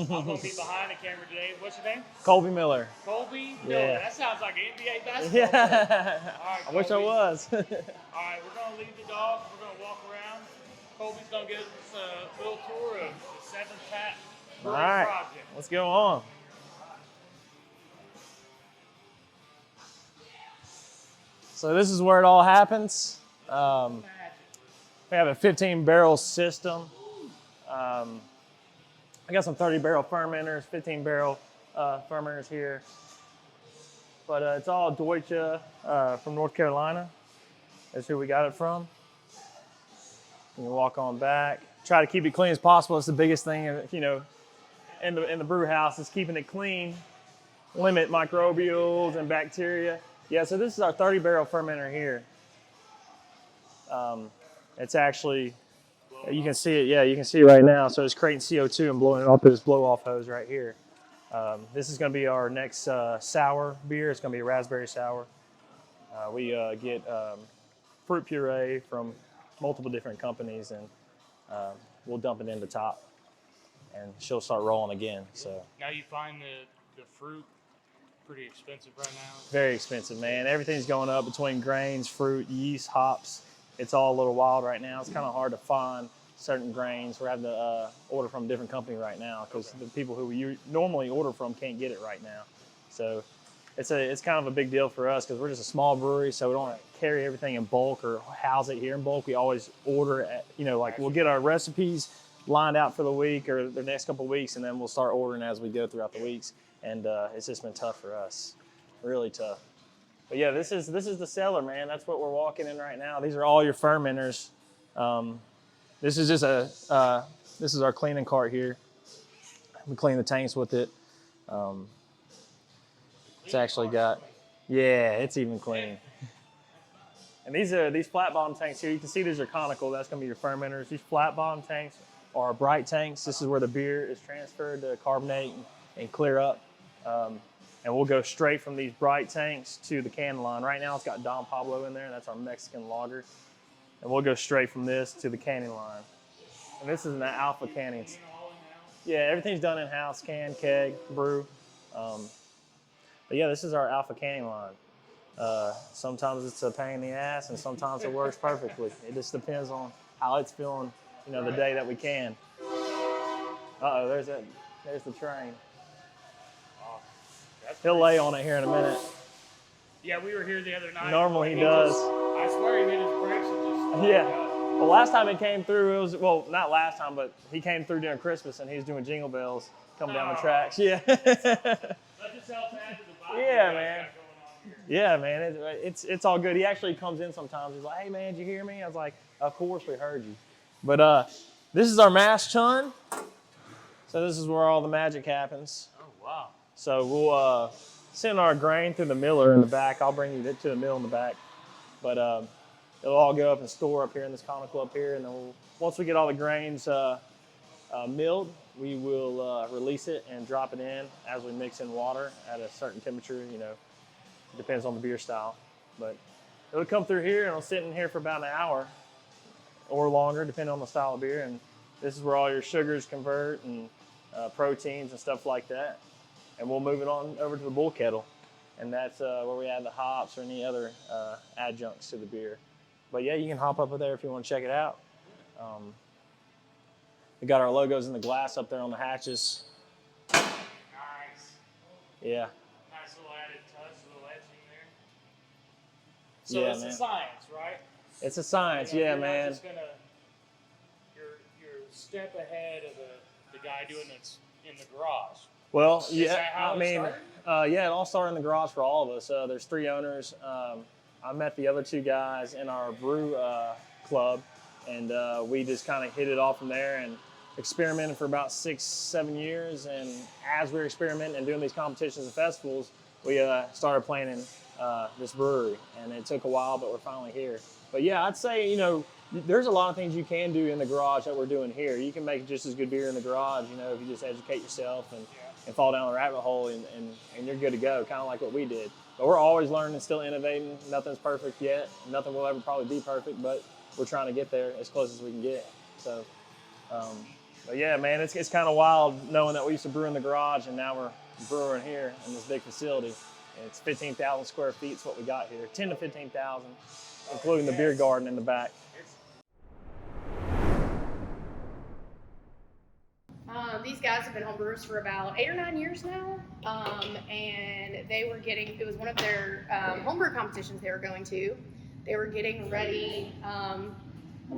I'm going to be behind the camera today. What's your name? Colby Miller. Colby Miller. Yeah. That sounds like an NBA basketball Yeah. player. All right, I wish I was. All right, we're going to leave the dogs. We're going to walk around. Colby's going to give us a little tour of the 7th Tap Brewing project. Let's go on. So this is where it all happens. We have a 15-barrel system. I got some 30-barrel fermenters, 15-barrel fermenters here. But it's all Deutsche from North Carolina. That's who we got it from. You can walk on back. Try to keep it clean as possible. It's the biggest thing, you know, in the brew house is keeping it clean. Limit microbials and bacteria. Yeah, so this is our 30-barrel fermenter here. It's actually, you can see it, yeah, you can see it right now. So it's creating CO2 and blowing it off through this blow-off hose right here. This is going to be our next sour beer. It's going to be a raspberry sour. We get fruit puree from multiple different companies, and we'll dump it in the top, and she'll start rolling again. So now you find the fruit pretty expensive right now? Very expensive, man. Everything's going up between grains, fruit, yeast, hops. It's all a little wild right now. It's kind of hard to find certain grains. We're having to order from a different company right now because the people who we normally order from can't get it right now. So it's kind of a big deal for us because we're just a small brewery, so we don't carry everything in bulk or house it here in bulk. We always order, like we'll get our recipes lined out for the week or the next couple of weeks, and then we'll start ordering as we go throughout the weeks. And it's just been tough for us, really tough. But yeah, this is the cellar, man. That's what we're walking in right now. These are all your fermenters. This is just this is our cleaning cart here. We clean the tanks with it. It's actually got, yeah, it's even clean. And these flat bottom tanks here, you can see these are conical. That's gonna be your fermenters. These flat bottom tanks are bright tanks. This is where the beer is transferred to carbonate and clear up. And we'll go straight from these bright tanks to the can line. Right now it's got Don Pablo in there, and that's our Mexican lager. And we'll go straight from this to the canning line. And this is an alpha canning. Yeah, everything's done in-house, can, keg, brew. But yeah, this is our alpha canning line. Sometimes it's a pain in the ass, and sometimes it works perfectly. It just depends on how it's feeling, the day that we can. Uh-oh, there's the train. He'll lay on it here in a minute. Yeah, we were here the other night. Normally he does. I swear he hit his brakes and just... Yeah. Well, last time he came through, it was, well, not last time, but he came through during Christmas and he was doing jingle bells coming down the tracks. Yeah. That just helps add to the vibe. Yeah, man. Yeah, man. It's all good. He actually comes in sometimes. He's like, hey, man, did you hear me? I was like, of course we heard you. But this is our mash tun. So this is where all the magic happens. Oh, wow. So we'll send our grain through the miller in the back. I'll bring you to the mill in the back. But it'll all go up and store up here in this conical up here. And then once we get all the grains milled, we will release it and drop it in as we mix in water at a certain temperature. It depends on the beer style. But it'll come through here and it'll sit in here for about an hour or longer, depending on the style of beer. And this is where all your sugars convert and proteins and stuff like that. And we'll move it on over to the bull kettle. And that's where we add the hops or any other adjuncts to the beer. But yeah, you can hop up there if you want to check it out. We got our logos in the glass up there on the hatches. Nice. Yeah. Nice little added touch, a little etching there. So yeah, it's a science, right? It's a science, yeah, you're man. Not just you're a step ahead of the guy doing it in the garage. Well, yeah, it all started in the garage for all of us. There's 3 owners. I met the other 2 guys in our brew club, and we just kind of hit it off from there and experimented for about 6-7 years. And as we were experimenting and doing these competitions and festivals, we started planning this brewery, and it took a while, but we're finally here. But yeah, I'd say, there's a lot of things you can do in the garage that we're doing here. You can make just as good beer in the garage, if you just educate yourself and fall down the rabbit hole, and you're good to go, kind of like what we did. But we're always learning, still innovating. Nothing's perfect yet. Nothing will ever probably be perfect, but we're trying to get there as close as we can get. So, But yeah, man, it's kind of wild knowing that we used to brew in the garage and now we're brewing here in this big facility. And it's 15,000 square feet is what we got here, 10 to 15,000, including the beer garden in the back. These guys have been homebrewers for about 8 or 9 years now, and they were getting, it was one of their homebrew competitions they were going to. They were getting ready,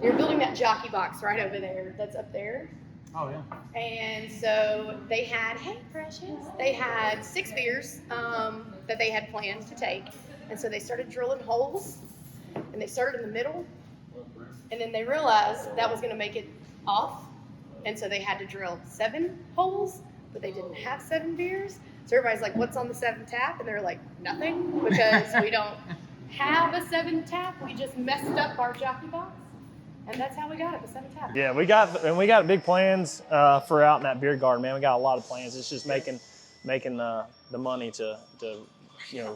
they were building that jockey box right over there, that's up there. Oh, yeah. And so they had, hey, precious, they had 6 beers that they had planned to take. And so they started drilling holes, and they started in the middle, and then they realized that was going to make it off. And so they had to drill 7 holes, but they didn't have 7 beers. So everybody's like, what's on the 7th tap? And they're like, nothing, because we don't have a 7th tap. We just messed up our jockey box. And that's how we got it, the 7th tap. Yeah, we got big plans for out in that beer garden, man. We got a lot of plans. It's just making the money to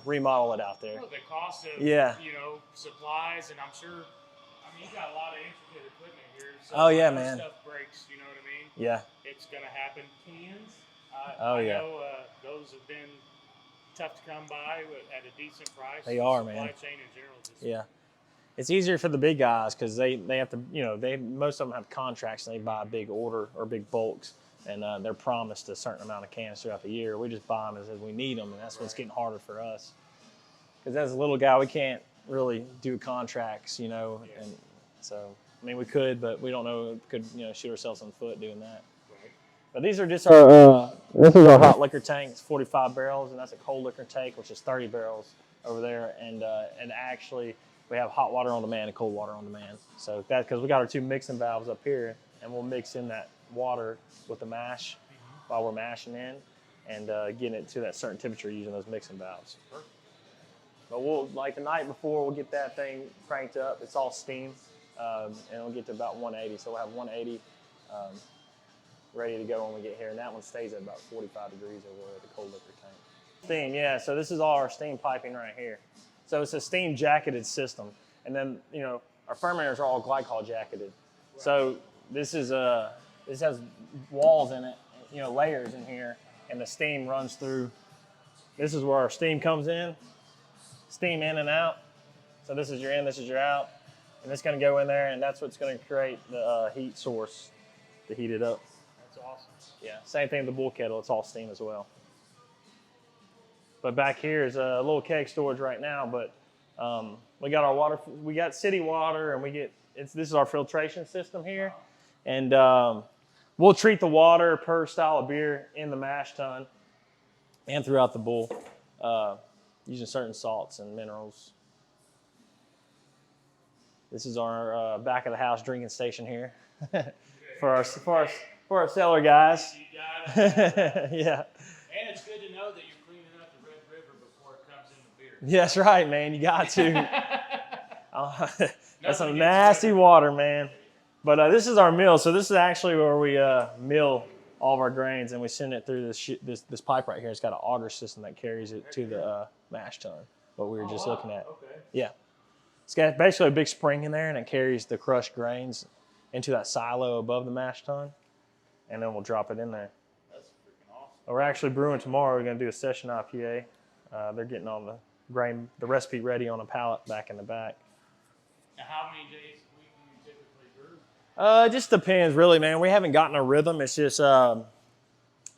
remodel it out there. Well, the cost of supplies, and I'm sure, you got a lot of intricate equipment here. So oh yeah, man. Stuff breaks, you know what I mean? Yeah. It's gonna happen. Cans. I know those have been tough to come by at a decent price. They are, Supply man. chain in general. Yeah. It's easier for the big guys because they have to, most of them have contracts and they buy a big order or big bulks, and they're promised a certain amount of cans throughout the year. We just buy them as we need them, and that's what's getting harder for us. Because as a little guy, we can't really do contracts, and so, we could, but we don't know, could, shoot ourselves in the foot doing that. Right. But these are just our, this is our hot liquor tank. It's 45 barrels, and that's a cold liquor tank, which is 30 barrels over there. And actually, we have hot water on demand and cold water on demand. So that's because we got our 2 mixing valves up here, and we'll mix in that water with the mash while we're mashing in and getting it to that certain temperature using those mixing valves. Perfect. But we'll, like the night before, we'll get that thing cranked up. It's all steam, and it'll get to about 180. So we'll have 180 ready to go when we get here. And that one stays at about 45 degrees over the cold liquor tank. Steam, yeah. So this is all our steam piping right here. So it's a steam jacketed system. And then, our fermenters are all glycol jacketed. So this is this has walls in it, layers in here, and the steam runs through. This is where our steam comes in. Steam in and out. So this is your in, this is your out. And it's going to go in there, and that's what's going to create the heat source to heat it up. That's awesome. Yeah, same thing with the bull kettle. It's all steam as well. But back here is a little keg storage right now, but we got our water, we got city water, and this is our filtration system here. And we'll treat the water per style of beer in the mash tun and throughout the bull. Using certain salts and minerals. This is our back of the house drinking station here for our cellar guys. You got it. Yeah. And it's good to know that you're cleaning up the Red River before it comes in the beer. Yes, right, man. You got to. That's some nasty water, man. But this is our mill. So this is actually where we mill all of our grains, and we send it through this pipe right here. It's got an auger system that carries it to the mash tun. What we were just looking at. Okay. Yeah. It's got basically a big spring in there, and it carries the crushed grains into that silo above the mash tun, and then we'll drop it in there. That's freaking awesome. We're actually brewing tomorrow. We're going to do a session IPA. They're getting all the recipe ready on a pallet back in the back. Now, how many days a week do you typically brew? It just depends, really, man. We haven't gotten a rhythm. It's just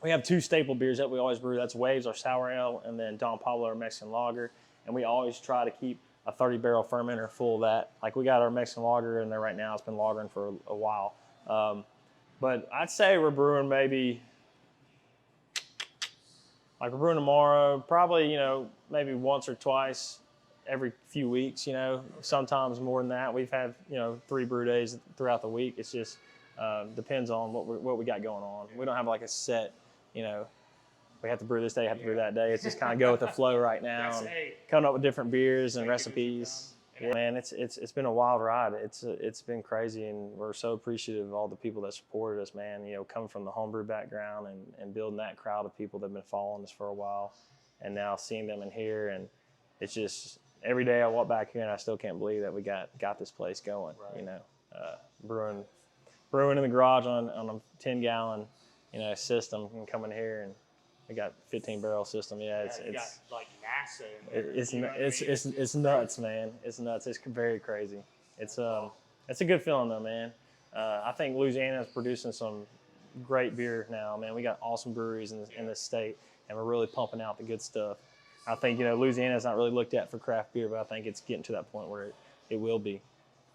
we have 2 staple beers that we always brew. That's Waves, our sour ale, and then Don Pablo, our Mexican lager. And we always try to keep a 30-barrel fermenter full of that. Like, we got our Mexican lager in there right now. It's been lagering for a while. But I'd say we're brewing maybe, like we're brewing tomorrow, probably, maybe once or twice every few weeks, sometimes more than that. We've had, 3 brew days throughout the week. It's just depends on what we got going on. We don't have like a set, we have to brew this day, have to brew that day. It's just kind of go with the flow right now, and coming up with different beers and recipes. Yeah, man, it's been a wild ride. It's been crazy, and we're so appreciative of all the people that supported us, man. Coming from the homebrew background and building that crowd of people that have been following us for a while, and now seeing them in here, and it's just every day I walk back here and I still can't believe that we got this place going. Right. Brewing brewing in the garage on a 10-gallon, system, and come in here and we got 15-barrel system. Yeah, it's got like NASA in there. It's nuts, man. It's nuts. It's very crazy. It's a good feeling though, man. I think Louisiana is producing some great beer now, man. We got awesome breweries in this state, and we're really pumping out the good stuff. I think Louisiana's not really looked at for craft beer, but I think it's getting to that point where it will be.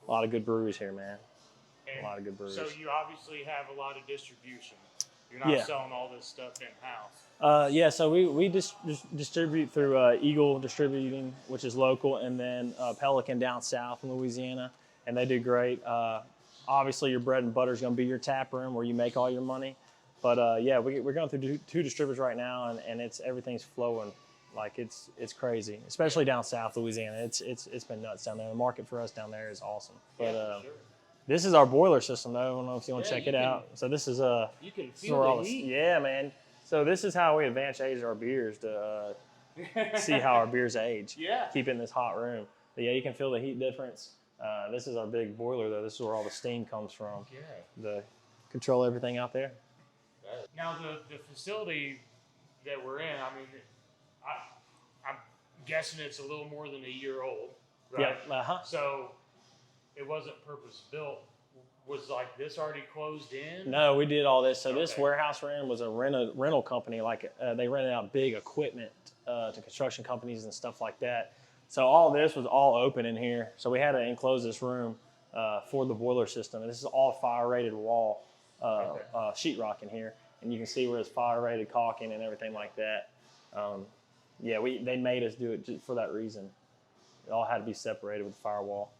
A lot of good breweries here, man. And a lot of good breweries. So you obviously have a lot of distribution. You're not selling all this stuff in-house. So we distribute through Eagle Distributing, which is local, and then Pelican down south in Louisiana, and they do great. Obviously, your bread and butter is going to be your tap room where you make all your money. But we're going through two distributors right now, and everything's flowing like it's crazy, especially down south Louisiana. It's been nuts down there. The market for us down there is awesome. But sure. This is our boiler system, though. I don't know if you want to check it out. So this is you can feel the heat. Yeah, man. So this is how we advance age our beers to see how our beers age. Yeah. Keep it in this hot room. But yeah, you can feel the heat difference. This is our big boiler, though. This is where all the steam comes from. Yeah. To control everything out there. Now the facility that we're in, I mean, I'm guessing it's a little more than a year old, right? Yeah. So it wasn't purpose built. Was like this already closed in? No, we did all this. So this warehouse we're in was a rental company. Like they rented out big equipment to construction companies and stuff like that. So all this was all open in here. So we had to enclose this room for the boiler system. And this is all fire-rated wall sheetrock in here. And you can see where it's fire-rated caulking and everything like that. They made us do it just for that reason. It all had to be separated with the firewall.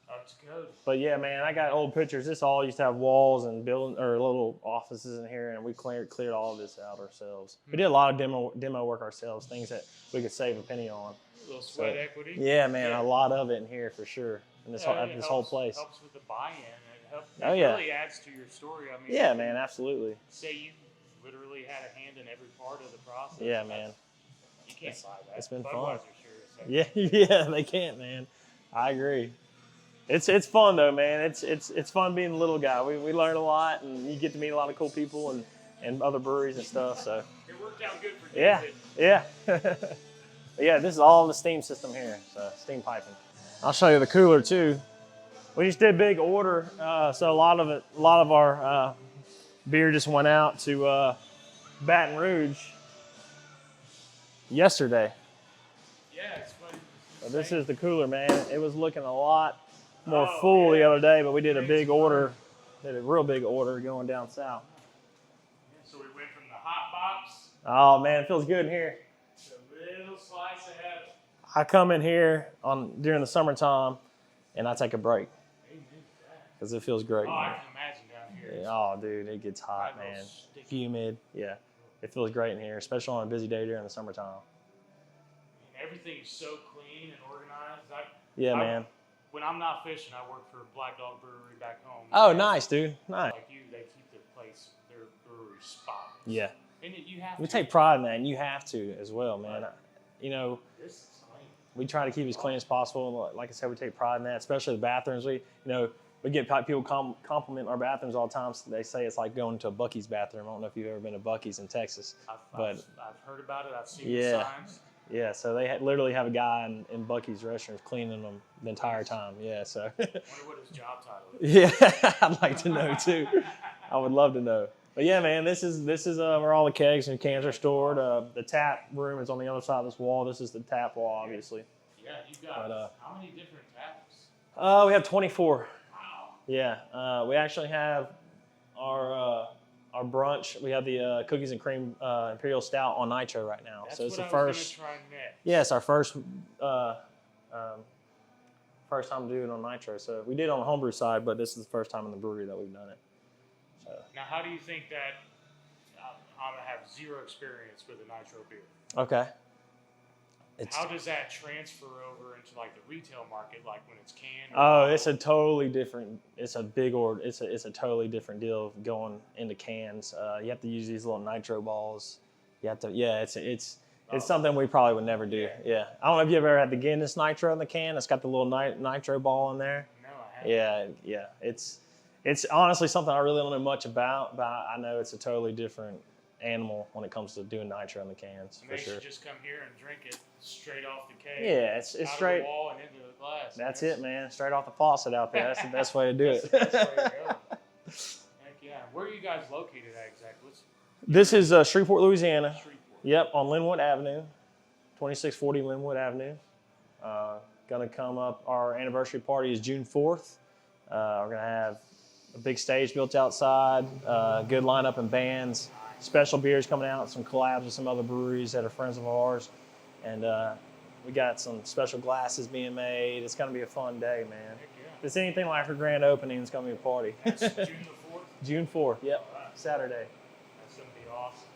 That's good. But yeah, man, I got old pictures. This all used to have walls and building or little offices in here, and we cleared all of this out ourselves. We did a lot of demo work ourselves, things that we could save a penny on. A little sweat equity. Yeah, man, a lot of it in here for sure. In this whole place. Helps with the buy-in. It really adds to your story. I mean, yeah, man, absolutely. Say you literally had a hand in every part of the process. Yeah, man. You can't buy that. It's been Budweiser fun. Sure is. Yeah, they can't, man. I agree. It's fun though, man. It's fun being a little guy. We learn a lot, and you get to meet a lot of cool people and other breweries and stuff. So it worked out good for David. Yeah. Yeah, this is all the steam system here. So steam piping. I'll show you the cooler too. We just did big order, so a lot of our beer just went out to Baton Rouge yesterday. Yeah, it's funny. So this is the cooler, man. It was looking a lot more full the other day, but we did a big order, real big order going down south. So we went from the hot box. Oh man, it feels good in here. To a little slice of heaven. I come in here during the summertime, and I take a break because it feels great. Oh, I can imagine down here. Yeah, oh, dude, it gets hot, man. Humid. Yeah, it feels great in here, especially on a busy day during the summertime. And everything's so clean and organized. Man. When I'm not fishing, I work for Black Dog Brewery back home. Oh, nice, dude. Nice. Like you, they keep their brewery spotless. Yeah. And you have to. We take pride in that, and you have to as well, man. This is clean. We try to keep it as clean as possible. Like I said, we take pride in that, especially the bathrooms. We get people compliment our bathrooms all the time. So they say it's like going to a Buc-ee's bathroom. I don't know if you've ever been to Buc-ee's in Texas, I've heard about it. I've seen the signs. Yeah, so they literally have a guy in Buc-ee's restrooms cleaning them the entire time. Yeah, so. I wonder what his job title is. Yeah, I'd like to know too. I would love to know. But yeah, man, this is where all the kegs and cans are stored. The tap room is on the other side of this wall. This is the tap wall, obviously. Yeah, you've got how many different taps? We have 24. Wow. Yeah, we actually have our brunch. We have the cookies and cream imperial stout on nitro right now. That's so it's what the I first. was gonna try next. Yeah, it's our first time doing it on nitro. So we did on the homebrew side, but this is the first time in the brewery that we've done it. So. Now, how do you think that? I'm gonna have zero experience with a nitro beer. Okay. How does that transfer over into like the retail market, like when it's canned? It's a totally different. It's a big order. It's a totally different deal going into cans. You have to use these little nitro balls. You have to. Yeah, it's something we probably would never do. Yeah. I don't know if you ever had the Guinness nitro in the can. It's got the little nitro ball in there. No, I haven't. Yeah. It's It's honestly something I really don't know much about, but I know it's a totally different animal when it comes to doing nitro in the cans, And for they sure. should just come here and drink it straight off the keg. Yeah, it's out straight. of the wall and into the glass. That's it, man. Straight off the faucet out there. That's the best way to do That's it. the best way to go. Heck yeah. Where are you guys located at exactly? This is Shreveport, Louisiana. Shreveport. Yep, on Linwood Avenue, 2640 Linwood Avenue. Gonna come up. Our anniversary party is June 4th. We're gonna have a big stage built outside, good lineup and bands, special beers coming out, some collabs with some other breweries that are friends of ours, and we got some special glasses being made. It's gonna be a fun day, man. Heck yeah. If it's anything like our grand opening, it's gonna be a party. That's June the 4th? June 4th. Yep, All right. Saturday. That's going to be awesome.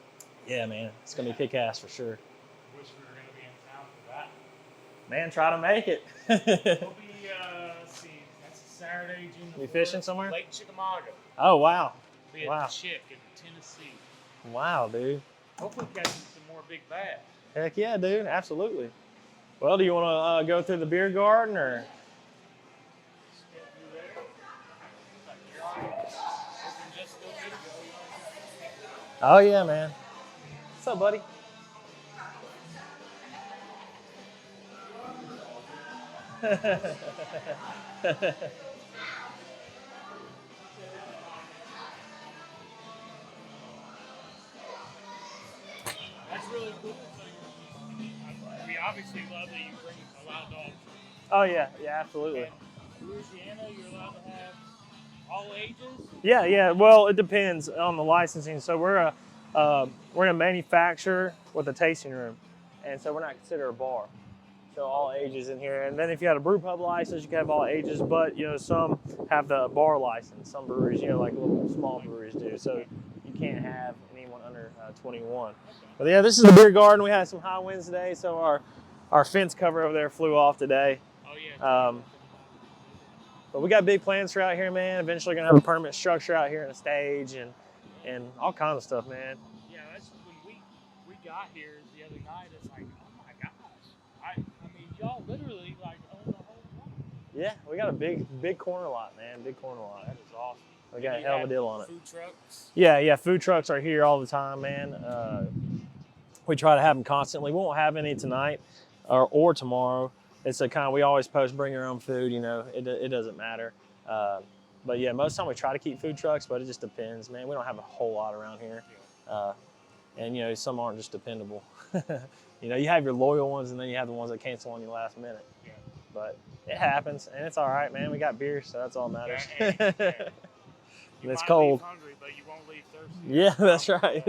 Yeah, man, it's gonna be kick-ass for sure. Wish we were going to be in town for that. Man, try to make it. We'll be, let's see, that's a Saturday, June the 4th. You fishing somewhere? Lake Chickamauga. Oh, wow. We'll be Wow. at the Chick in Tennessee. Wow, dude. Hopefully catching some more big bass. Heck yeah, dude. Absolutely. Well, do you want to go through the beer garden or? Just get through there. Like you're on it. Opened just a little bit ago. Oh, yeah, man. What's up, buddy? That's really cool. So we obviously love that you bring allowed dogs. Oh, yeah. Yeah, absolutely. In Louisiana, you're allowed to have all ages. Yeah, yeah. Well, it depends on the licensing. So we're a manufacturer with a tasting room, and so we're not considered a bar. So all ages in here. And then if you had a brew pub license, you can have all ages. But some have the bar license. Some breweries, like little small breweries do. So you can't have anyone under 21. But yeah, this is the beer garden. We had some high winds today, so our fence cover over there flew off today. Oh yeah. But we got big plans for out here, man. Eventually gonna have a permanent structure out here and a stage and all kinds of stuff, man. Yeah, that's when we got here the other night. It's like, oh my gosh! I mean, y'all literally like own the whole lot. Yeah, we got a big corner lot, man. Big corner lot. That is awesome. We got a hell of a deal on it. Food trucks. Yeah. Food trucks are here all the time, man. We try to have them constantly. We won't have any tonight or tomorrow. It's a kind of, we always post bring your own food. It doesn't matter. But yeah, most of the time we try to keep food trucks, but it just depends, man. We don't have a whole lot around here. And some aren't just dependable. You have your loyal ones, and then you have the ones that cancel on you last minute. Yeah. But it happens, and it's all right, man. We got beer, so that's all that matters. Yeah. You It's might cold. Leave hungry, but you won't leave thirsty. Yeah, that's right.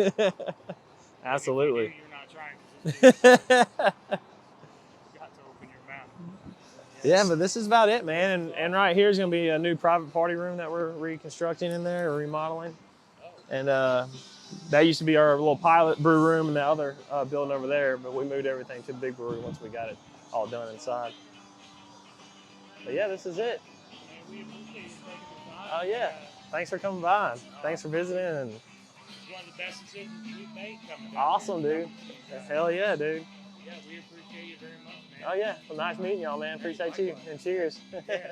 Absolutely. Maybe you're not trying because you got to open your mouth. Yeah, but this is about it, man. And right here is going to be a new private party room that we're reconstructing in there, or remodeling. And that used to be our little pilot brew room in the other building over there, but we moved everything to the big brewery once we got it all done inside. But yeah, this is it. And we appreciate you taking the time. Oh yeah, thanks for coming by. Thanks for visiting. And It's one of the best decisions we've made coming down. awesome, dude. Hell yeah, dude. Yeah, we appreciate you very much, man. Oh yeah, well, nice meeting y'all, man. Appreciate you. And cheers. Yeah.